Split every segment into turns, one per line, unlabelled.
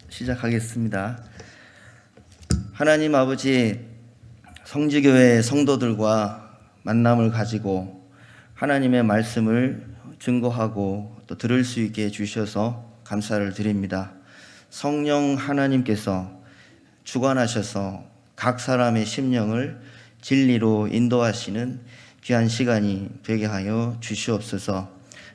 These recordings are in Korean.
시작하겠습니다. 하나님 아버지, 성지교회 성도들과 만남을 가지고 하나님의 말씀을 증거하고 또 들을 수 있게 해주셔서 감사를 드립니다. 성령 하나님께서 주관하셔서 각 사람의 심령을 진리로 인도하시는 귀한 시간이 되게 하여 주시옵소서.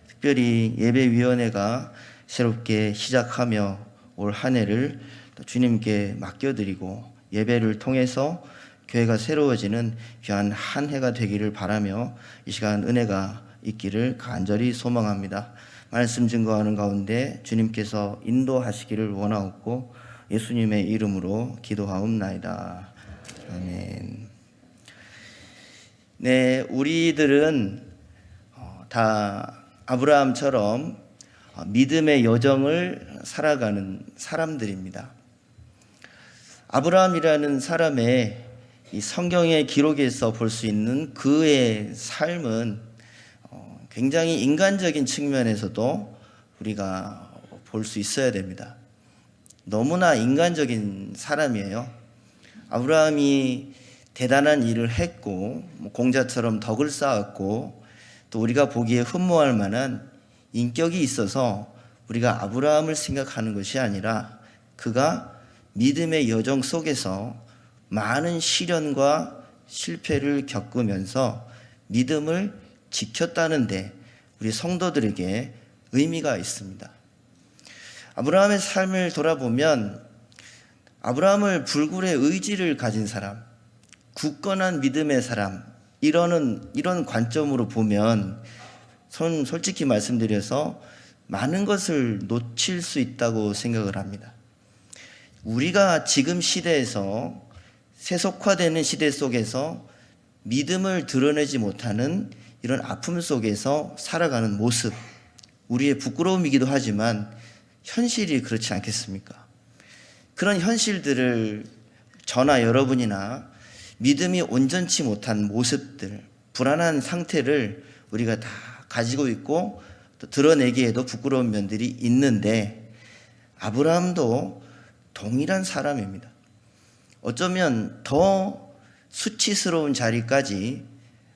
특별히 예배위원회가 새롭게 시작하며 올 한 해를 주님께 맡겨드리고 예배를 통해서 교회가 새로워지는 귀한 한 해가 되기를 바라며 이 시간 은혜가 있기를 간절히 소망합니다. 말씀 증거하는 가운데 주님께서 인도하시기를 원하옵고 예수님의 이름으로 기도하옵나이다. 아멘. 네, 우리들은 다 아브라함처럼 믿음의 여정을 살아가는 사람들입니다. 아브라함이라는 사람의 이 성경의 기록에서 볼 수 있는 그의 삶은 굉장히 인간적인 측면에서도 우리가 볼 수 있어야 됩니다. 너무나 인간적인 사람이에요. 아브라함이 대단한 일을 했고 공자처럼 덕을 쌓았고 또 우리가 보기에 흠모할 만한 인격이 있어서 우리가 아브라함을 생각하는 것이 아니라 그가 믿음의 여정 속에서 많은 시련과 실패를 겪으면서 믿음을 지켰다는데 우리 성도들에게 의미가 있습니다. 아브라함의 삶을 돌아보면 아브라함을 불굴의 의지를 가진 사람, 굳건한 믿음의 사람, 이런 관점으로 보면 솔직히 말씀드려서 많은 것을 놓칠 수 있다고 생각을 합니다. 우리가 지금 시대에서 세속화되는 시대 속에서 믿음을 드러내지 못하는 이런 아픔 속에서 살아가는 모습, 우리의 부끄러움이기도 하지만 현실이 그렇지 않겠습니까? 그런 현실들을 저나 여러분이나 믿음이 온전치 못한 모습들, 불안한 상태를 우리가 다 가지고 있고 또 드러내기에도 부끄러운 면들이 있는데 아브라함도 동일한 사람입니다. 어쩌면 더 수치스러운 자리까지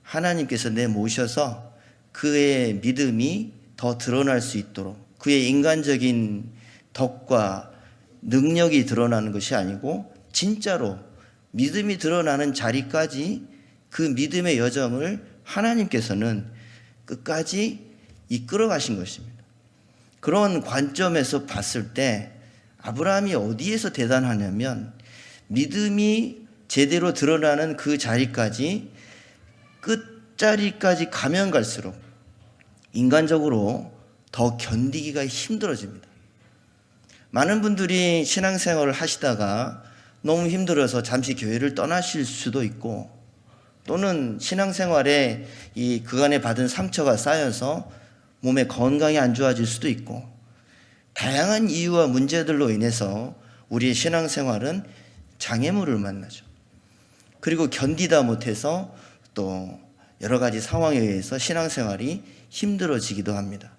하나님께서 내모셔서 그의 믿음이 더 드러날 수 있도록 그의 인간적인 덕과 능력이 드러나는 것이 아니고 진짜로 믿음이 드러나는 자리까지 그 믿음의 여정을 하나님께서는 끝까지 이끌어 가신 것입니다. 그런 관점에서 봤을 때 아브라함이 어디에서 대단하냐면 믿음이 제대로 드러나는 그 자리까지 끝자리까지 가면 갈수록 인간적으로 더 견디기가 힘들어집니다. 많은 분들이 신앙생활을 하시다가 너무 힘들어서 잠시 교회를 떠나실 수도 있고 또는 신앙생활에 이 그간에 받은 상처가 쌓여서 몸의 건강이 안 좋아질 수도 있고 다양한 이유와 문제들로 인해서 우리의 신앙생활은 장애물을 만나죠. 그리고 견디다 못해서 또 여러 가지 상황에 의해서 신앙생활이 힘들어지기도 합니다.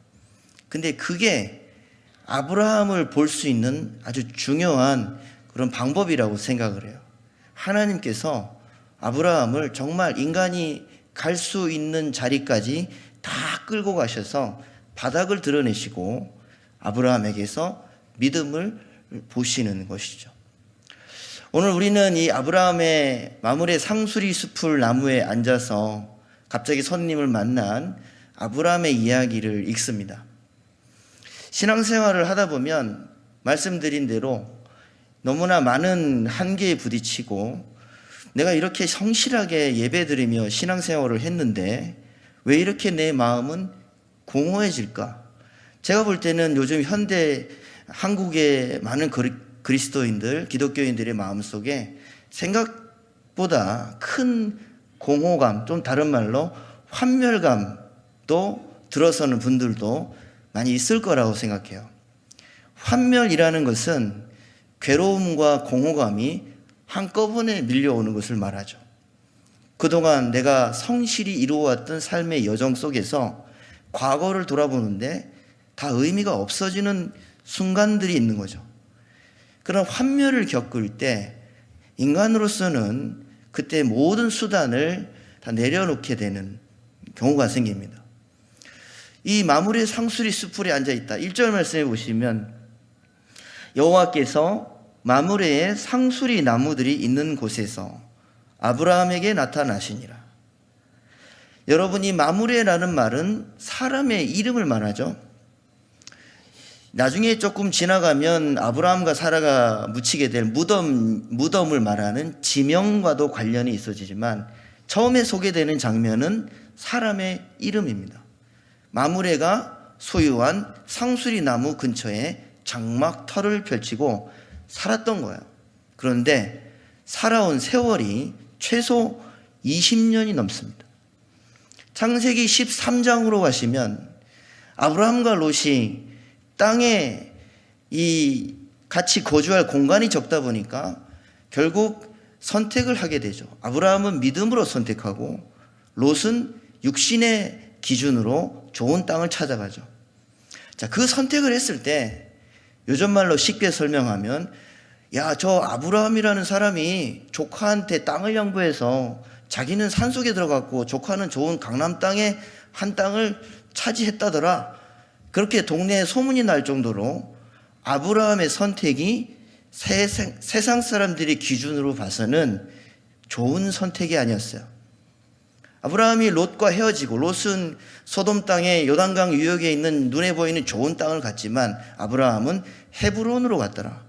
근데 그게 아브라함을 볼 수 있는 아주 중요한 그런 방법이라고 생각을 해요. 하나님께서 아브라함을 정말 인간이 갈 수 있는 자리까지 다 끌고 가셔서 바닥을 드러내시고 아브라함에게서 믿음을 보시는 것이죠. 오늘 우리는 이 아브라함의 마므레 상수리 숲을 나무에 앉아서 갑자기 선님을 만난 아브라함의 이야기를 읽습니다. 신앙생활을 하다 보면 말씀드린 대로 너무나 많은 한계에 부딪히고 내가 이렇게 성실하게 예배드리며 신앙생활을 했는데 왜 이렇게 내 마음은 공허해질까? 제가 볼 때는 요즘 현대 한국의 많은 그리스도인들, 기독교인들의 마음속에 생각보다 큰 공허감, 좀 다른 말로 환멸감도 들어서는 분들도 많이 있을 거라고 생각해요. 환멸이라는 것은 괴로움과 공허감이 한꺼번에 밀려오는 것을 말하죠. 그동안 내가 성실히 이루어왔던 삶의 여정 속에서 과거를 돌아보는데 다 의미가 없어지는 순간들이 있는 거죠. 그런 환멸을 겪을 때 인간으로서는 그때 모든 수단을 다 내려놓게 되는 경우가 생깁니다. 이 마므레 상수리 숲풀에 앉아있다. 1절 말씀해 보시면 여호와께서 마므레의 상수리 나무들이 있는 곳에서 아브라함에게 나타나시니라. 여러분, 이 마므레라는 말은 사람의 이름을 말하죠. 나중에 조금 지나가면 아브라함과 사라가 묻히게 될 무덤을 말하는 지명과도 관련이 있어지지만 처음에 소개되는 장면은 사람의 이름입니다. 마므레가 소유한 상수리 나무 근처에 장막 터를 펼치고 살았던 거예요. 그런데 살아온 세월이 최소 20년이 넘습니다. 창세기 13장으로 가시면 아브라함과 롯이 땅에 같이 거주할 공간이 적다 보니까 결국 선택을 하게 되죠. 아브라함은 믿음으로 선택하고 롯은 육신의 기준으로 좋은 땅을 찾아가죠. 자, 그 선택을 했을 때 요즘 말로 쉽게 설명하면 야, 저 아브라함이라는 사람이 조카한테 땅을 양보해서 자기는 산속에 들어갔고 조카는 좋은 강남 땅에 한 땅을 차지했다더라. 그렇게 동네에 소문이 날 정도로 아브라함의 선택이 세상 사람들의 기준으로 봐서는 좋은 선택이 아니었어요. 아브라함이 롯과 헤어지고 롯은 소돔 땅에 요단강 유역에 있는 눈에 보이는 좋은 땅을 갔지만 아브라함은 헤브론으로 갔더라.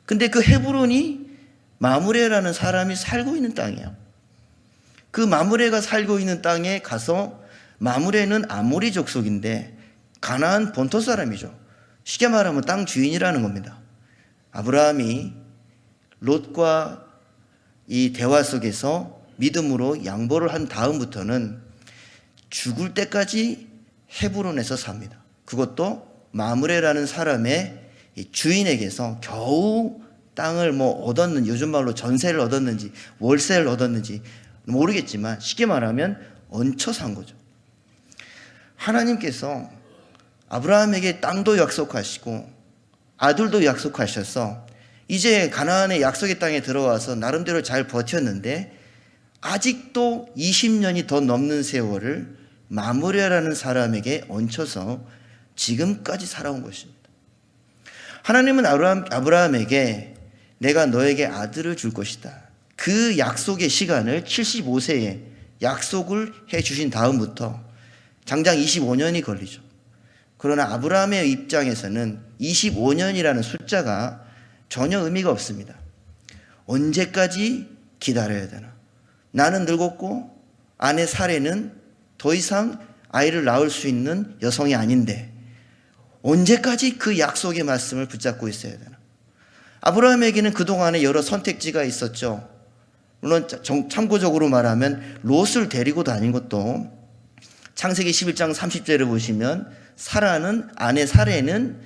근데 그 헤브론이 마므레라는 사람이 살고 있는 땅이에요. 그 마므레가 살고 있는 땅에 가서 마므레는 아모리 족속인데 가나안 본토 사람이죠. 쉽게 말하면 땅 주인이라는 겁니다. 아브라함이 롯과 이 대화 속에서 믿음으로 양보를 한 다음부터는 죽을 때까지 헤브론에서 삽니다. 그것도 마므레라는 사람의 주인에게서 겨우 땅을 얻었는지, 요즘 말로 전세를 얻었는지 월세를 얻었는지 모르겠지만 쉽게 말하면 얹혀 산 거죠. 하나님께서 아브라함에게 땅도 약속하시고 아들도 약속하셔서 이제 가나안의 약속의 땅에 들어와서 나름대로 잘 버텼는데 아직도 20년이 더 넘는 세월을 마므레라는 사람에게 얹혀서 지금까지 살아온 것입니다. 하나님은 아브라함에게 내가 너에게 아들을 줄 것이다. 그 약속의 시간을 75세에 약속을 해 주신 다음부터 장장 25년이 걸리죠. 그러나 아브라함의 입장에서는 25년이라는 숫자가 전혀 의미가 없습니다. 언제까지 기다려야 되나? 나는 늙었고 아내 사례는 더 이상 아이를 낳을 수 있는 여성이 아닌데 언제까지 그 약속의 말씀을 붙잡고 있어야 되나? 아브라함에게는 그동안에 여러 선택지가 있었죠. 물론 참고적으로 말하면 롯을 데리고 다닌 것도 창세기 11장 30절을 보시면 사라는 아내 사례는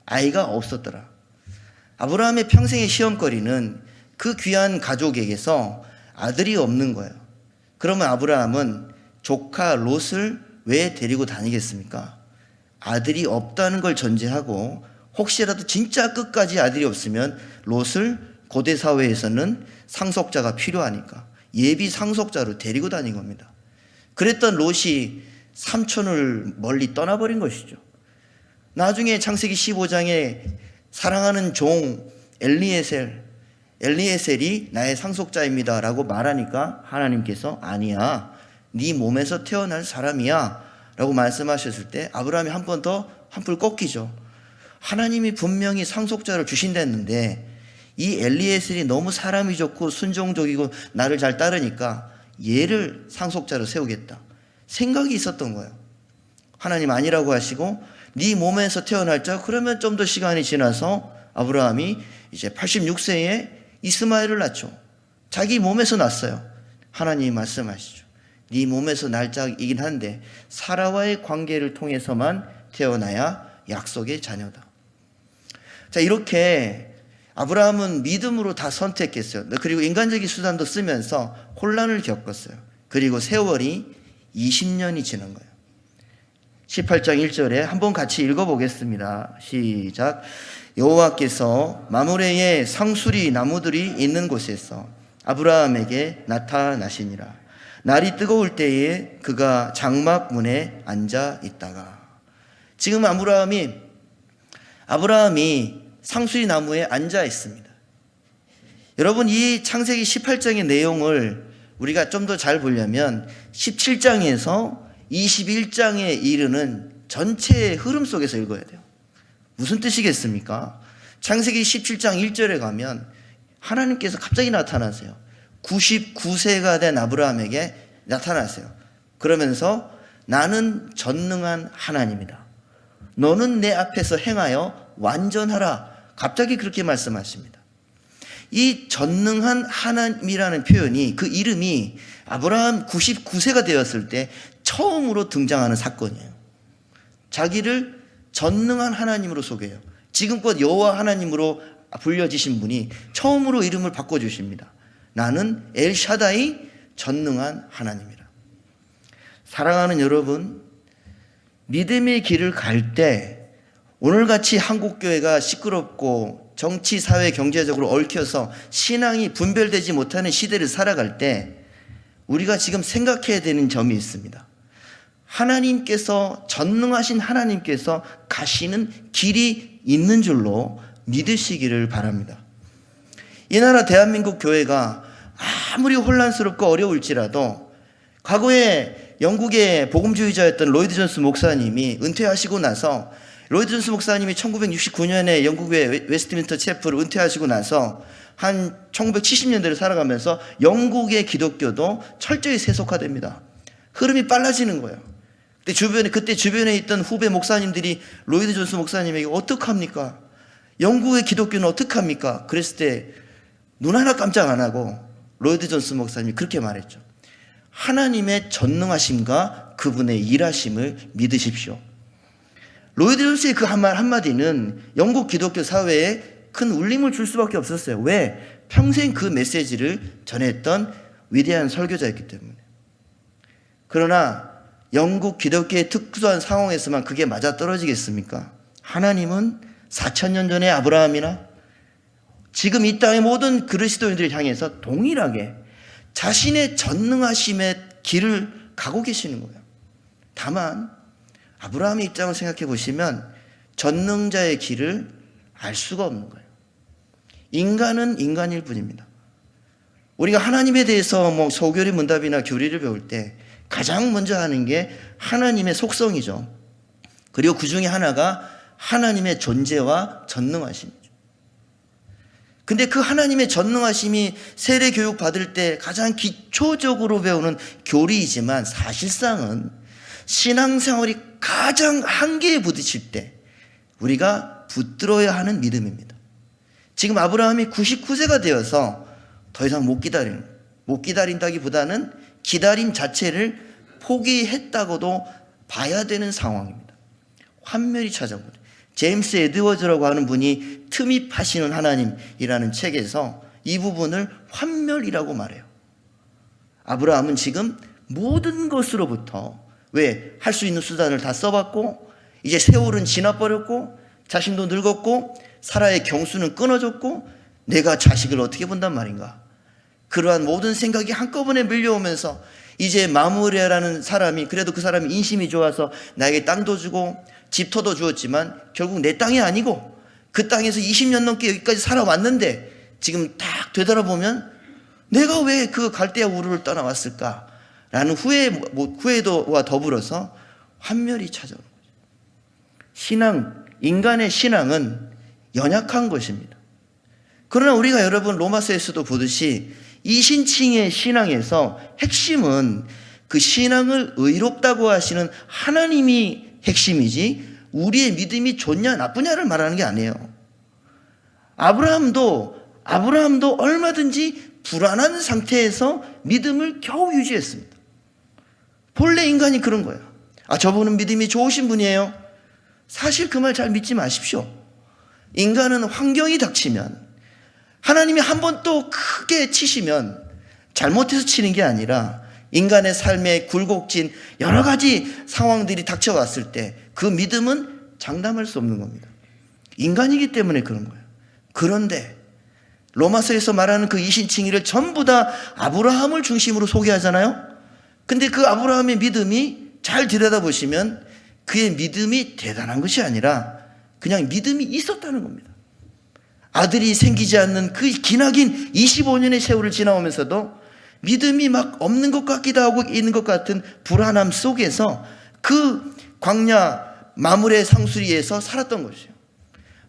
아이가 없었더라. 아브라함의 평생의 시험거리는 그 귀한 가족에게서 아들이 없는 거예요. 그러면 아브라함은 조카 롯을 왜 데리고 다니겠습니까? 아들이 없다는 걸 전제하고 혹시라도 진짜 끝까지 아들이 없으면 롯을 고대 사회에서는 상속자가 필요하니까 예비 상속자로 데리고 다닌 겁니다. 그랬던 롯이 삼촌을 멀리 떠나버린 것이죠. 나중에 창세기 15장에 사랑하는 종 엘리에셀이 나의 상속자입니다 라고 말하니까 하나님께서 아니야, 네 몸에서 태어날 사람이야 라고 말씀하셨을 때 아브라함이 한 번 더 한풀 꺾이죠. 하나님이 분명히 상속자를 주신다는데 이 엘리에셀이 너무 사람이 좋고 순종적이고 나를 잘 따르니까 얘를 상속자로 세우겠다 생각이 있었던 거예요. 하나님 아니라고 하시고 네 몸에서 태어날 자, 그러면 좀 더 시간이 지나서 아브라함이 이제 86세에 이스마엘을 낳죠. 자기 몸에서 낳았어요. 하나님이 말씀하시죠. 네 몸에서 날 자이긴 한데 사라와의 관계를 통해서만 태어나야 약속의 자녀다. 자, 이렇게 아브라함은 믿음으로 다 선택했어요. 그리고 인간적인 수단도 쓰면서 혼란을 겪었어요. 그리고 세월이 20년이 지난 거예요. 18장 1절에 한번 같이 읽어보겠습니다. 시작. 여호와께서 마므레의 상수리 나무들이 있는 곳에서 아브라함에게 나타나시니라. 날이 뜨거울 때에 그가 장막 문에 앉아 있다가. 지금 아브라함이 상수리 나무에 앉아 있습니다. 여러분, 이 창세기 18장의 내용을 우리가 좀 더 잘 보려면 17장에서 21장에 이르는 전체의 흐름 속에서 읽어야 돼요. 무슨 뜻이겠습니까? 창세기 17장 1절에 가면 하나님께서 갑자기 나타나세요. 99세가 된 아브라함에게 나타나세요. 그러면서 나는 전능한 하나님이다. 너는 내 앞에서 행하여 완전하라. 갑자기 그렇게 말씀하십니다. 이 전능한 하나님이라는 표현이, 그 이름이 아브라함 99세가 되었을 때 처음으로 등장하는 사건이에요. 자기를 전능한 하나님으로 소개해요. 지금껏 여호와 하나님으로 불려지신 분이 처음으로 이름을 바꿔주십니다. 나는 엘샤다이, 전능한 하나님이라. 사랑하는 여러분, 믿음의 길을 갈 때 오늘같이 한국교회가 시끄럽고 정치, 사회, 경제적으로 얽혀서 신앙이 분별되지 못하는 시대를 살아갈 때 우리가 지금 생각해야 되는 점이 있습니다. 하나님께서, 전능하신 하나님께서 가시는 길이 있는 줄로 믿으시기를 바랍니다. 이 나라 대한민국 교회가 아무리 혼란스럽고 어려울지라도 과거에 영국의 복음주의자였던 로이드 존스 목사님이 은퇴하시고 나서, 로이드 존스 목사님이 1969년에 영국의 웨스트민스터 체플을 은퇴하시고 나서 한 1970년대를 살아가면서 영국의 기독교도 철저히 세속화됩니다. 흐름이 빨라지는 거예요. 그때 주변에 있던 후배 목사님들이 로이드 존스 목사님에게 어떡합니까? 영국의 기독교는 어떡합니까? 그랬을 때 눈 하나 깜짝 안 하고 로이드 존스 목사님이 그렇게 말했죠. 하나님의 전능하심과 그분의 일하심을 믿으십시오. 로이드 존스의 그 말 한마디는 영국 기독교 사회에 큰 울림을 줄 수밖에 없었어요. 왜? 평생 그 메시지를 전했던 위대한 설교자였기 때문에. 그러나 영국 기독교의 특수한 상황에서만 그게 맞아떨어지겠습니까? 하나님은 4,000년 전에 아브라함이나 지금 이 땅의 모든 그리스도인들을 향해서 동일하게 자신의 전능하심의 길을 가고 계시는 거예요. 다만 아브라함의 입장을 생각해 보시면 전능자의 길을 알 수가 없는 거예요. 인간은 인간일 뿐입니다. 우리가 하나님에 대해서 소교리 문답이나 교리를 배울 때 가장 먼저 하는 게 하나님의 속성이죠. 그리고 그 중에 하나가 하나님의 존재와 전능하심이죠. 근데 그 하나님의 전능하심이 세례 교육 받을 때 가장 기초적으로 배우는 교리이지만 사실상은 신앙생활이 가장 한계에 부딪힐 때 우리가 붙들어야 하는 믿음입니다. 지금 아브라함이 99세가 되어서 더 이상 못 기다린다기보다는 기다림 자체를 포기했다고도 봐야 되는 상황입니다. 환멸이 찾아오는 거예요. 제임스 에드워즈라고 하는 분이 틈입하시는 하나님이라는 책에서 이 부분을 환멸이라고 말해요. 아브라함은 지금 모든 것으로부터, 왜? 할 수 있는 수단을 다 써봤고 이제 세월은 지나버렸고 자신도 늙었고 사라의 경수는 끊어졌고 내가 자식을 어떻게 본단 말인가. 그러한 모든 생각이 한꺼번에 밀려오면서 이제 마므레라는 사람이, 그래도 그 사람이 인심이 좋아서 나에게 땅도 주고 집터도 주었지만 결국 내 땅이 아니고 그 땅에서 20년 넘게 여기까지 살아왔는데 지금 딱 되돌아보면 내가 왜 그 갈대아 우르를 떠나왔을까 라는 후회도와 더불어서 환멸이 찾아오는 거죠. 인간의 신앙은 연약한 것입니다. 그러나 우리가 여러분 로마서에서도 보듯이 이신칭의 신앙에서 핵심은 그 신앙을 의롭다고 하시는 하나님이 핵심이지 우리의 믿음이 좋냐 나쁘냐를 말하는 게 아니에요. 아브라함도 얼마든지 불안한 상태에서 믿음을 겨우 유지했습니다. 본래 인간이 그런 거예요. 저분은 믿음이 좋으신 분이에요. 사실 그 말 잘 믿지 마십시오. 인간은 환경이 닥치면, 하나님이 한 번 또 크게 치시면 잘못해서 치는 게 아니라 인간의 삶에 굴곡진 여러 가지 상황들이 닥쳐왔을 때 그 믿음은 장담할 수 없는 겁니다. 인간이기 때문에 그런 거예요. 그런데 로마서에서 말하는 그 이신칭의를 전부 다 아브라함을 중심으로 소개하잖아요. 근데 그 아브라함의 믿음이 잘 들여다보시면 그의 믿음이 대단한 것이 아니라 그냥 믿음이 있었다는 겁니다. 아들이 생기지 않는 그 기나긴 25년의 세월을 지나오면서도 믿음이 막 없는 것 같기도 하고 있는 것 같은 불안함 속에서 그 광야 마므레 상수리에서 살았던 것이에요.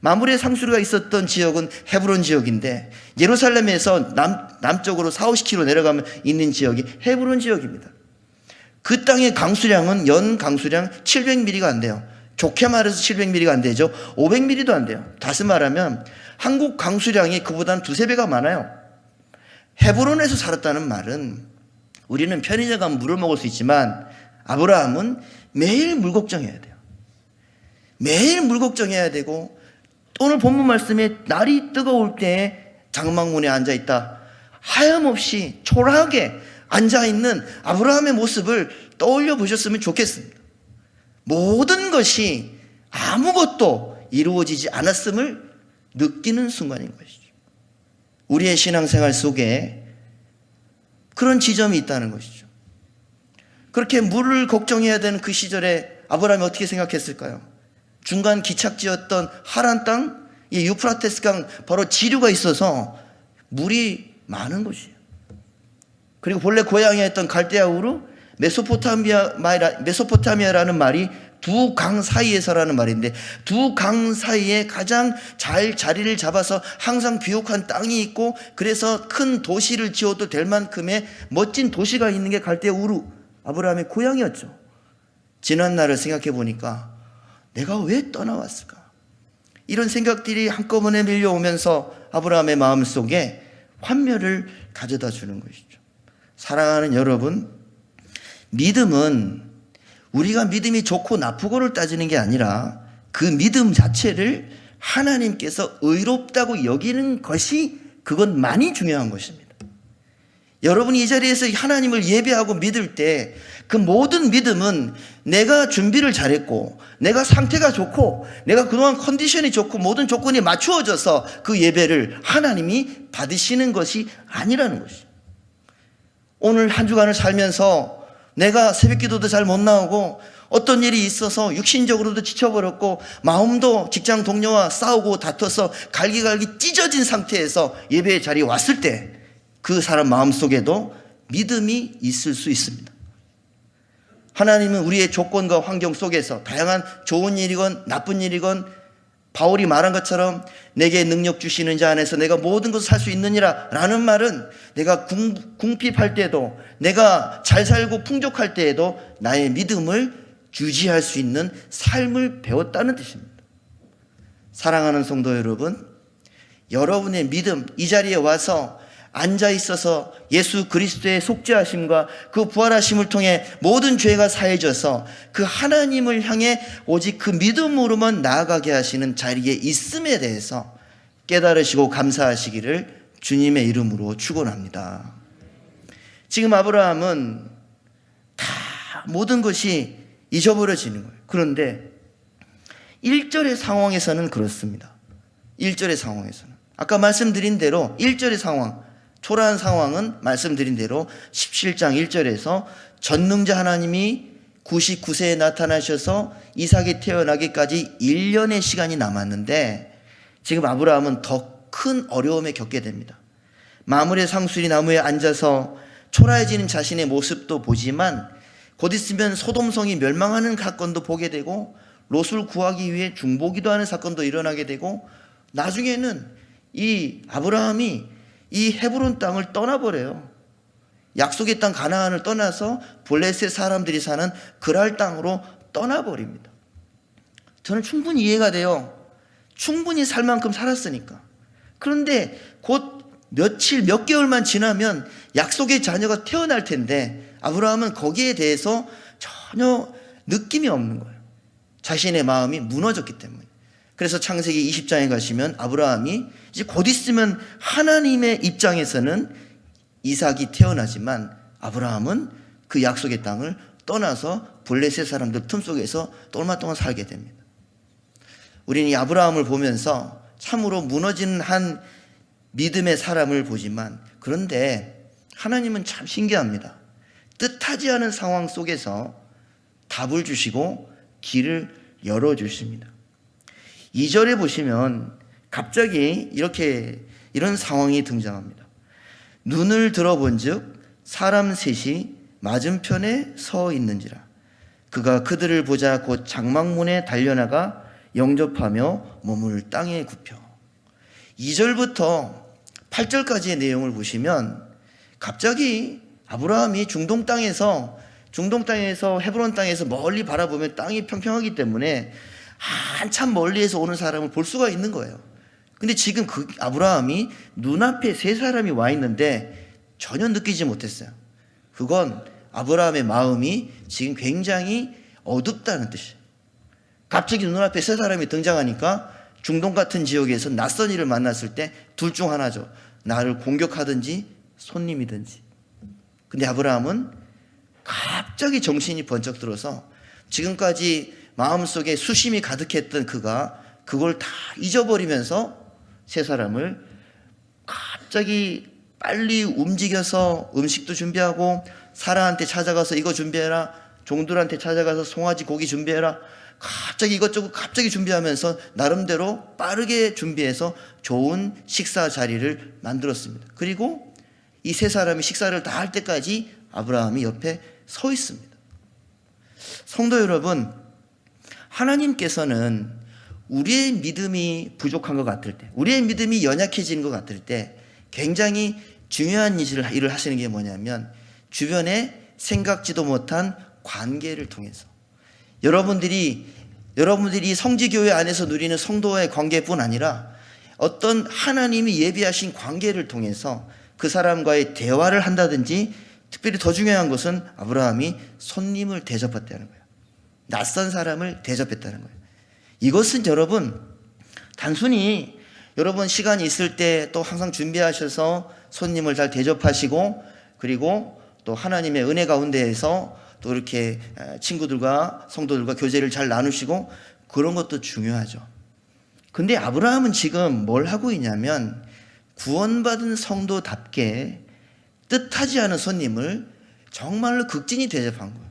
마므레 상수리가 있었던 지역은 헤브론 지역인데 예루살렘에서 남쪽으로 4-50km 내려가면 있는 지역이 헤브론 지역입니다. 그 땅의 강수량은 연 강수량 700mm가 안 돼요. 좋게 말해서 700mm가 안 되죠. 500mm도 안 돼요. 다시 말하면 한국 강수량이 그보다는 2-3배가 많아요. 헤브론에서 살았다는 말은 우리는 편의점 가면 물을 먹을 수 있지만 아브라함은 매일 물 걱정해야 돼요. 매일 물 걱정해야 되고 오늘 본문 말씀에 날이 뜨거울 때에 장막문에 앉아있다. 하염없이 초라하게 앉아있는 아브라함의 모습을 떠올려 보셨으면 좋겠습니다. 모든 것이 아무것도 이루어지지 않았음을 느끼는 순간인 것이죠. 우리의 신앙생활 속에 그런 지점이 있다는 것이죠. 그렇게 물을 걱정해야 되는 그 시절에 아브라함이 어떻게 생각했을까요? 중간 기착지였던 하란 땅, 이 유프라테스 강 바로 지류가 있어서 물이 많은 곳이에요. 그리고 본래 고향이었던 갈대아 우르, 메소포타미아라는 말이 두 강 사이에서라는 말인데 두 강 사이에 가장 잘 자리를 잡아서 항상 비옥한 땅이 있고 그래서 큰 도시를 지어도 될 만큼의 멋진 도시가 있는 게 갈대아 우르, 아브라함의 고향이었죠. 지난 날을 생각해 보니까 내가 왜 떠나왔을까? 이런 생각들이 한꺼번에 밀려오면서 아브라함의 마음속에 환멸을 가져다 주는 것이죠. 사랑하는 여러분, 믿음은 우리가 믿음이 좋고 나쁘고를 따지는 게 아니라 그 믿음 자체를 하나님께서 의롭다고 여기는 것이 그것만이 중요한 것입니다. 여러분이 이 자리에서 하나님을 예배하고 믿을 때 그 모든 믿음은 내가 준비를 잘했고 내가 상태가 좋고 내가 그동안 컨디션이 좋고 모든 조건이 맞추어져서 그 예배를 하나님이 받으시는 것이 아니라는 것이죠. 오늘 한 주간을 살면서 내가 새벽기도도 잘 못 나오고 어떤 일이 있어서 육신적으로도 지쳐버렸고 마음도 직장 동료와 싸우고 다퉈서 갈기갈기 찢어진 상태에서 예배의 자리에 왔을 때 그 사람 마음속에도 믿음이 있을 수 있습니다. 하나님은 우리의 조건과 환경 속에서 다양한 좋은 일이건 나쁜 일이건 바울이 말한 것처럼 내게 능력 주시는 자 안에서 내가 모든 것을 살 수 있느니라 라는 말은 내가 궁핍할 때도 내가 잘 살고 풍족할 때에도 나의 믿음을 유지할 수 있는 삶을 배웠다는 뜻입니다. 사랑하는 성도 여러분, 여러분의 믿음 이 자리에 와서 앉아 있어서 예수 그리스도의 속죄하심과 그 부활하심을 통해 모든 죄가 사해져서 그 하나님을 향해 오직 그 믿음으로만 나아가게 하시는 자리에 있음에 대해서 깨달으시고 감사하시기를 주님의 이름으로 축원합니다. 지금 아브라함은 다 모든 것이 잊어버려지는 거예요. 그런데 1절의 상황에서는 그렇습니다. 1절의 상황에서는 아까 말씀드린 대로 1절의 상황, 초라한 상황은 말씀드린 대로 17장 1절에서 전능자 하나님이 99세에 나타나셔서 이삭이 태어나기까지 1년의 시간이 남았는데 지금 아브라함은 더 큰 어려움에 겪게 됩니다. 마므레 상수리 나무에 앉아서 초라해지는 자신의 모습도 보지만 곧 있으면 소돔성이 멸망하는 사건도 보게 되고 롯을 구하기 위해 중보기도 하는 사건도 일어나게 되고 나중에는 이 아브라함이 이 헤브론 땅을 떠나버려요. 약속의 땅 가나안을 떠나서 블레셋 사람들이 사는 그랄 땅으로 떠나버립니다. 저는 충분히 이해가 돼요. 충분히 살 만큼 살았으니까. 그런데 곧 며칠 몇 개월만 지나면 약속의 자녀가 태어날 텐데 아브라함은 거기에 대해서 전혀 느낌이 없는 거예요. 자신의 마음이 무너졌기 때문에. 그래서 창세기 20장에 가시면 아브라함이 이제 곧 있으면 하나님의 입장에서는 이삭이 태어나지만 아브라함은 그 약속의 땅을 떠나서 블레셋 사람들 틈 속에서 또 얼마 동안 살게 됩니다. 우리는 이 아브라함을 보면서 참으로 무너지는 한 믿음의 사람을 보지만, 그런데 하나님은 참 신기합니다. 뜻하지 않은 상황 속에서 답을 주시고 길을 열어주십니다. 2절에 보시면 갑자기 이런 상황이 등장합니다. 눈을 들어본 즉 사람 셋이 맞은편에 서 있는지라. 그가 그들을 보자 곧 장막문에 달려나가 영접하며 몸을 땅에 굽혀. 2절부터 8절까지의 내용을 보시면 갑자기 아브라함이 중동 땅에서 헤브론 땅에서 멀리 바라보면 땅이 평평하기 때문에 한참 멀리에서 오는 사람을 볼 수가 있는 거예요. 근데 지금 그 아브라함이 눈앞에 세 사람이 와 있는데 전혀 느끼지 못했어요. 그건 아브라함의 마음이 지금 굉장히 어둡다는 뜻이에요. 갑자기 눈앞에 세 사람이 등장하니까 중동 같은 지역에서 낯선 이를 만났을 때 둘 중 하나죠. 나를 공격하든지 손님이든지. 근데 아브라함은 갑자기 정신이 번쩍 들어서 지금까지 마음속에 수심이 가득했던 그가 그걸 다 잊어버리면서 세 사람을 갑자기 빨리 움직여서 음식도 준비하고, 사라한테 찾아가서 이거 준비해라, 종들한테 찾아가서 송아지 고기 준비해라, 갑자기 이것저것 준비하면서 나름대로 빠르게 준비해서 좋은 식사 자리를 만들었습니다. 그리고 이 세 사람이 식사를 다 할 때까지 아브라함이 옆에 서 있습니다. 성도 여러분, 하나님께서는 우리의 믿음이 부족한 것 같을 때, 우리의 믿음이 연약해지는 것 같을 때 굉장히 중요한 일을 하시는 게 뭐냐면, 주변에 생각지도 못한 관계를 통해서 여러분들이 성지교회 안에서 누리는 성도와의 관계뿐 아니라 어떤 하나님이 예비하신 관계를 통해서 그 사람과의 대화를 한다든지, 특별히 더 중요한 것은 아브라함이 손님을 대접했다는 거예요. 낯선 사람을 대접했다는 거예요. 이것은 여러분, 단순히 여러분 시간이 있을 때 또 항상 준비하셔서 손님을 잘 대접하시고, 그리고 또 하나님의 은혜 가운데에서 또 이렇게 친구들과 성도들과 교제를 잘 나누시고, 그런 것도 중요하죠. 근데 아브라함은 지금 뭘 하고 있냐면, 구원받은 성도답게 뜻하지 않은 손님을 정말로 극진히 대접한 거예요.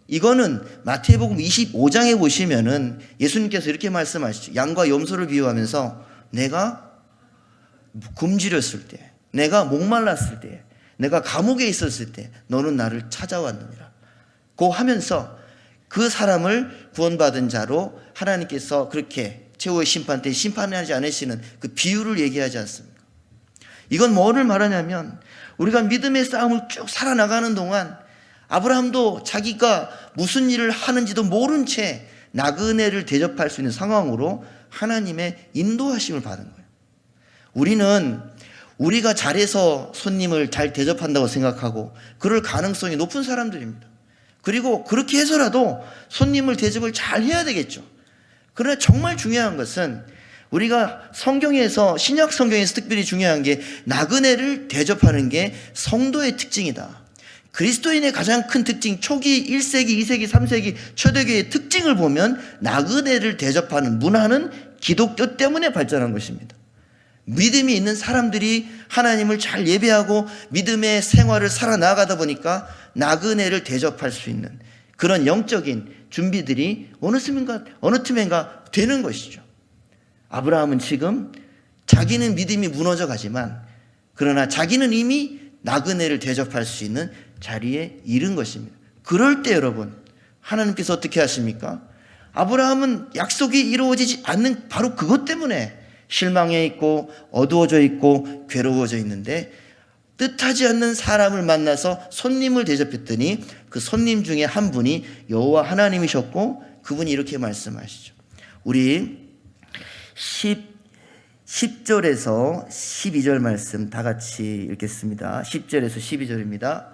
이거는 마태복음 25장에 보시면은 예수님께서 이렇게 말씀하시죠. 양과 염소를 비유하면서 내가 굶주렸을 때, 내가 목말랐을 때, 내가 감옥에 있었을 때 너는 나를 찾아왔느니라 고 하면서 그 사람을 구원받은 자로 하나님께서 그렇게 최후의 심판 때 심판하지 않으시는 그 비유를 얘기하지 않습니까? 이건 뭐를 말하냐면, 우리가 믿음의 싸움을 쭉 살아나가는 동안 아브라함도 자기가 무슨 일을 하는지도 모른 채 나그네를 대접할 수 있는 상황으로 하나님의 인도하심을 받은 거예요. 우리는 우리가 잘해서 손님을 잘 대접한다고 생각하고 그럴 가능성이 높은 사람들입니다. 그리고 그렇게 해서라도 손님을 대접을 잘 해야 되겠죠. 그러나 정말 중요한 것은 우리가 신약 성경에서 특별히 중요한 게 나그네를 대접하는 게 성도의 특징이다. 그리스도인의 가장 큰 특징, 초기 1세기, 2세기, 3세기 초대교회의 특징을 보면 나그네를 대접하는 문화는 기독교 때문에 발전한 것입니다. 믿음이 있는 사람들이 하나님을 잘 예배하고 믿음의 생활을 살아나가다 보니까 나그네를 대접할 수 있는 그런 영적인 준비들이 어느 틈엔가 되는 것이죠. 아브라함은 지금 자기는 믿음이 무너져 가지만, 그러나 자기는 이미 나그네를 대접할 수 있는 자리에 이른 것입니다. 그럴 때 여러분, 하나님께서 어떻게 하십니까? 아브라함은 약속이 이루어지지 않는 바로 그것 때문에 실망해 있고 어두워져 있고 괴로워져 있는데, 뜻하지 않는 사람을 만나서 손님을 대접했더니 그 손님 중에 한 분이 여호와 하나님이셨고, 그분이 이렇게 말씀하시죠. 우리 10절에서 12절 말씀 다 같이 읽겠습니다. 10절에서 12절입니다.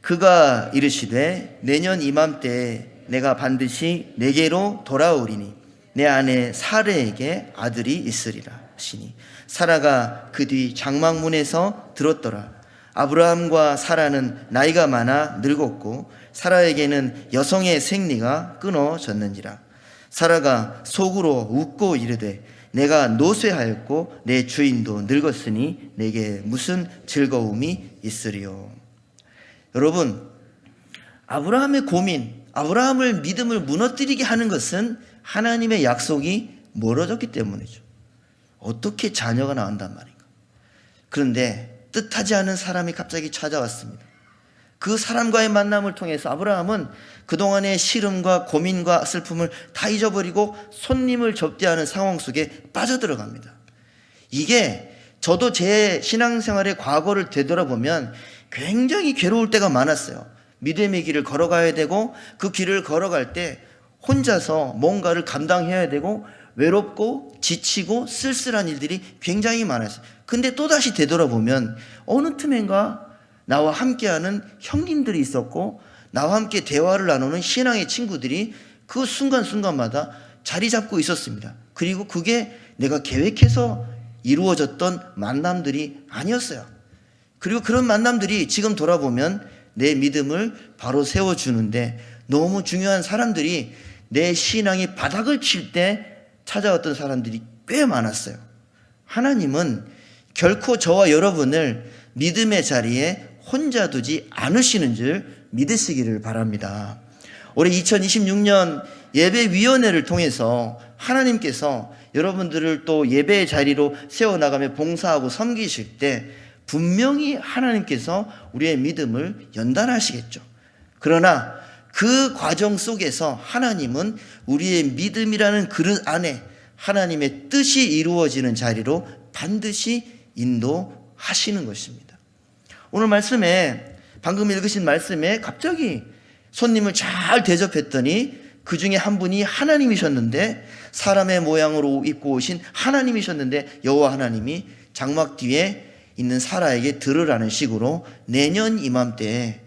그가 이르시되 내년 이맘때에 내가 반드시 내게로 돌아오리니 내 아내 사레에게 아들이 있으리라 하시니, 사라가 그 뒤 장막문에서 들었더라. 아브라함과 사라는 나이가 많아 늙었고 사라에게는 여성의 생리가 끊어졌는지라. 사라가 속으로 웃고 이르되 내가 노쇠하였고 내 주인도 늙었으니 내게 무슨 즐거움이 있으리요. 여러분, 아브라함의 고민, 아브라함을 믿음을 무너뜨리게 하는 것은 하나님의 약속이 멀어졌기 때문이죠. 어떻게 자녀가 나온단 말인가. 그런데 뜻하지 않은 사람이 갑자기 찾아왔습니다. 그 사람과의 만남을 통해서 아브라함은 그동안의 시름과 고민과 슬픔을 다 잊어버리고 손님을 접대하는 상황 속에 빠져들어갑니다. 이게 저도 제 신앙생활의 과거를 되돌아보면 굉장히 괴로울 때가 많았어요. 믿음의 길을 걸어가야 되고 그 길을 걸어갈 때 혼자서 뭔가를 감당해야 되고 외롭고 지치고 쓸쓸한 일들이 굉장히 많았어요. 근데 또다시 되돌아보면 어느 틈엔가 나와 함께하는 형님들이 있었고 나와 함께 대화를 나누는 신앙의 친구들이 그 순간순간마다 자리 잡고 있었습니다. 그리고 그게 내가 계획해서 이루어졌던 만남들이 아니었어요. 그리고 그런 만남들이 지금 돌아보면 내 믿음을 바로 세워주는데 너무 중요한 사람들이 내 신앙이 바닥을 칠 때 찾아왔던 사람들이 꽤 많았어요. 하나님은 결코 저와 여러분을 믿음의 자리에 혼자 두지 않으시는 줄 믿으시기를 바랍니다. 올해 2026년 예배위원회를 통해서 하나님께서 여러분들을 또 예배의 자리로 세워나가며 봉사하고 섬기실 때 분명히 하나님께서 우리의 믿음을 연단하시겠죠. 그러나 그 과정 속에서 하나님은 우리의 믿음이라는 그릇 안에 하나님의 뜻이 이루어지는 자리로 반드시 인도하시는 것입니다. 오늘 말씀에 방금 읽으신 말씀에 갑자기 손님을 잘 대접했더니 그 중에 한 분이 하나님이셨는데 사람의 모양으로 입고 오신 하나님이셨는데 여호와 하나님이 장막 뒤에 있는 사라에게 들으라는 식으로 내년 이맘때에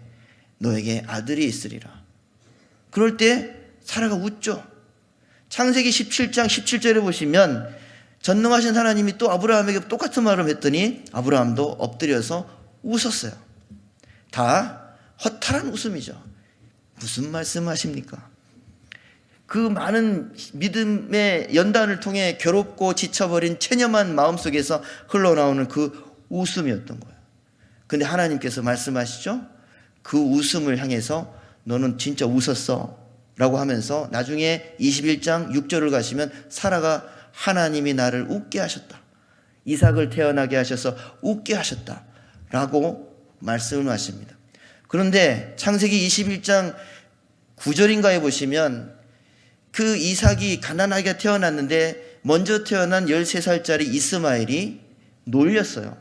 너에게 아들이 있으리라. 그럴 때 사라가 웃죠. 창세기 17장 17절에 보시면 전능하신 하나님이 또 아브라함에게 똑같은 말을 했더니 아브라함도 엎드려서 웃었어요. 다 허탈한 웃음이죠. 무슨 말씀하십니까? 그 많은 믿음의 연단을 통해 괴롭고 지쳐버린 체념한 마음속에서 흘러나오는 그 웃음이었던 거예요. 근데 하나님께서 말씀하시죠. 그 웃음을 향해서 너는 진짜 웃었어 라고 하면서 나중에 21장 6절을 가시면 사라가 하나님이 나를 웃게 하셨다. 이삭을 태어나게 하셔서 웃게 하셨다 라고 말씀을 하십니다. 그런데 창세기 21장 9절인가에 보시면 그 이삭이 가난하게 태어났는데 먼저 태어난 13살짜리 이스마엘이 놀렸어요.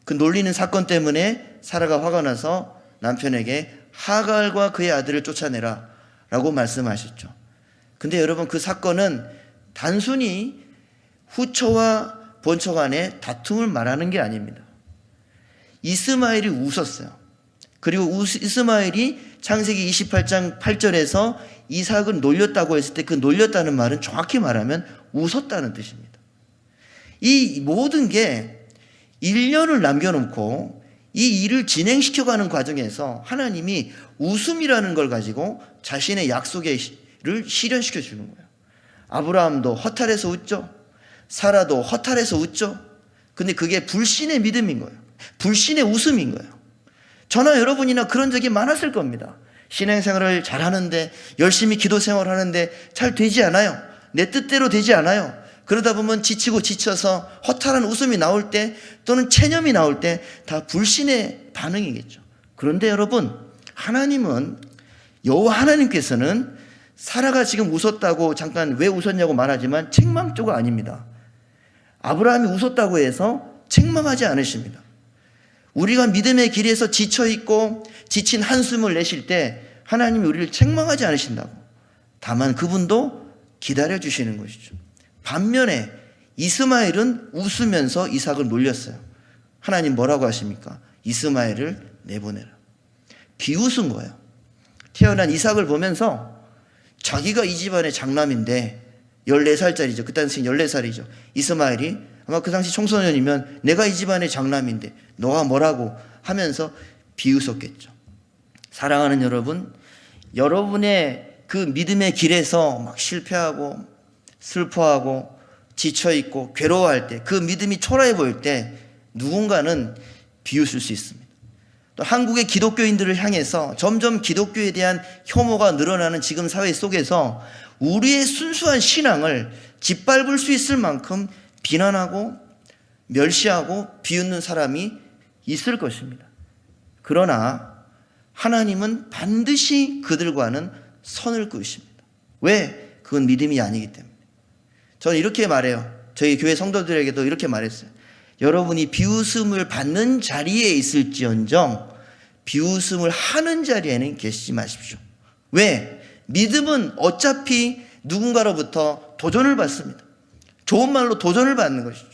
그 놀리는 사건 때문에 사라가 화가 나서 남편에게 하갈과 그의 아들을 쫓아내라 라고 말씀하셨죠. 근데 여러분 그 사건은 단순히 후처와 본처 간의 다툼을 말하는 게 아닙니다. 이스마엘이 웃었어요. 그리고 이스마엘이 창세기 28장 8절에서 이삭을 놀렸다고 했을 때 그 놀렸다는 말은 정확히 말하면 웃었다는 뜻입니다. 이 모든 게 1년을 남겨놓고 이 일을 진행시켜가는 과정에서 하나님이 웃음이라는 걸 가지고 자신의 약속을 실현시켜 주는 거예요. 아브라함도 허탈해서 웃죠. 사라도 허탈해서 웃죠. 근데 그게 불신의 믿음인 거예요. 불신의 웃음인 거예요. 저나 여러분이나 그런 적이 많았을 겁니다. 신앙생활을 잘하는데 열심히 기도 생활하는데 잘 되지 않아요. 내 뜻대로 되지 않아요. 그러다 보면 지치고 지쳐서 허탈한 웃음이 나올 때 또는 체념이 나올 때 다 불신의 반응이겠죠. 그런데 여러분 하나님은 여호와 하나님께서는 사라가 지금 웃었다고 잠깐 왜 웃었냐고 말하지만 책망조가 아닙니다. 아브라함이 웃었다고 해서 책망하지 않으십니다. 우리가 믿음의 길에서 지쳐있고 지친 한숨을 내쉴 때 하나님이 우리를 책망하지 않으신다고. 다만 그분도 기다려주시는 것이죠. 반면에 이스마엘은 웃으면서 이삭을 놀렸어요. 하나님 뭐라고 하십니까? 이스마엘을 내보내라. 비웃은 거예요. 태어난 이삭을 보면서 자기가 이 집안의 장남인데 14살짜리죠. 그 당시 14살이죠. 이스마엘이 아마 그 당시 청소년이면 내가 이 집안의 장남인데 너가 뭐라고 하면서 비웃었겠죠. 사랑하는 여러분, 여러분의 그 믿음의 길에서 막 실패하고 슬퍼하고 지쳐있고 괴로워할 때, 그 믿음이 초라해 보일 때 누군가는 비웃을 수 있습니다. 또 한국의 기독교인들을 향해서 점점 기독교에 대한 혐오가 늘어나는 지금 사회 속에서 우리의 순수한 신앙을 짓밟을 수 있을 만큼 비난하고 멸시하고 비웃는 사람이 있을 것입니다. 그러나 하나님은 반드시 그들과는 선을 그으십니다. 왜? 그건 믿음이 아니기 때문에. 저는 이렇게 말해요. 저희 교회 성도들에게도 이렇게 말했어요. 여러분이 비웃음을 받는 자리에 있을지언정 비웃음을 하는 자리에는 계시지 마십시오. 왜? 믿음은 어차피 누군가로부터 도전을 받습니다. 좋은 말로 도전을 받는 것이죠.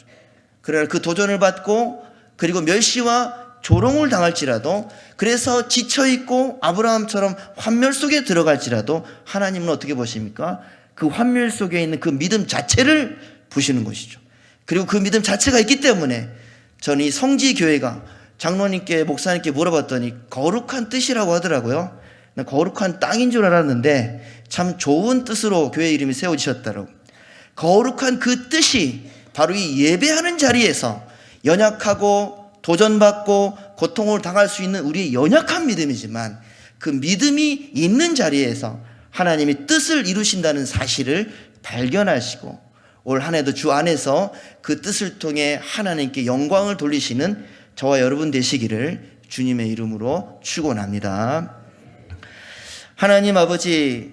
그러나 그 도전을 받고 그리고 멸시와 조롱을 당할지라도, 그래서 지쳐있고 아브라함처럼 환멸 속에 들어갈지라도 하나님은 어떻게 보십니까? 그 환멸 속에 있는 그 믿음 자체를 보시는 것이죠. 그리고 그 믿음 자체가 있기 때문에 저는 이 성지교회가 장로님께 목사님께 물어봤더니 거룩한 뜻이라고 하더라고요. 거룩한 땅인 줄 알았는데 참 좋은 뜻으로 교회 이름이 세워지셨다고. 거룩한 그 뜻이 바로 이 예배하는 자리에서 연약하고 도전받고 고통을 당할 수 있는 우리의 연약한 믿음이지만 그 믿음이 있는 자리에서 하나님이 뜻을 이루신다는 사실을 발견하시고 올 한 해도 주 안에서 그 뜻을 통해 하나님께 영광을 돌리시는 저와 여러분 되시기를 주님의 이름으로 축원합니다. 하나님 아버지,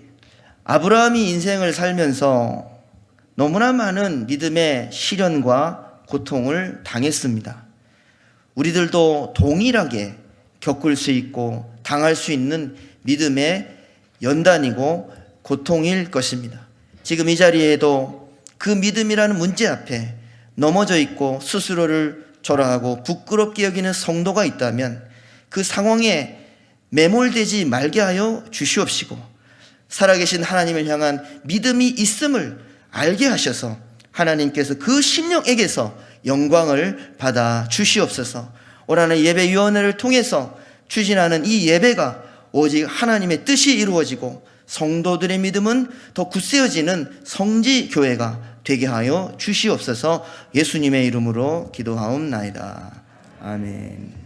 아브라함이 인생을 살면서 너무나 많은 믿음의 시련과 고통을 당했습니다. 우리들도 동일하게 겪을 수 있고 당할 수 있는 믿음의 연단이고 고통일 것입니다. 지금 이 자리에도 그 믿음이라는 문제 앞에 넘어져 있고 스스로를 초라하고 부끄럽게 여기는 성도가 있다면 그 상황에 매몰되지 말게 하여 주시옵시고 살아계신 하나님을 향한 믿음이 있음을 알게 하셔서 하나님께서 그 심령에게서 영광을 받아 주시옵소서. 올 한해 예배위원회를 통해서 추진하는 이 예배가 오직 하나님의 뜻이 이루어지고 성도들의 믿음은 더 굳세어지는 성지교회가 되게 하여 주시옵소서. 예수님의 이름으로 기도하옵나이다. 아멘.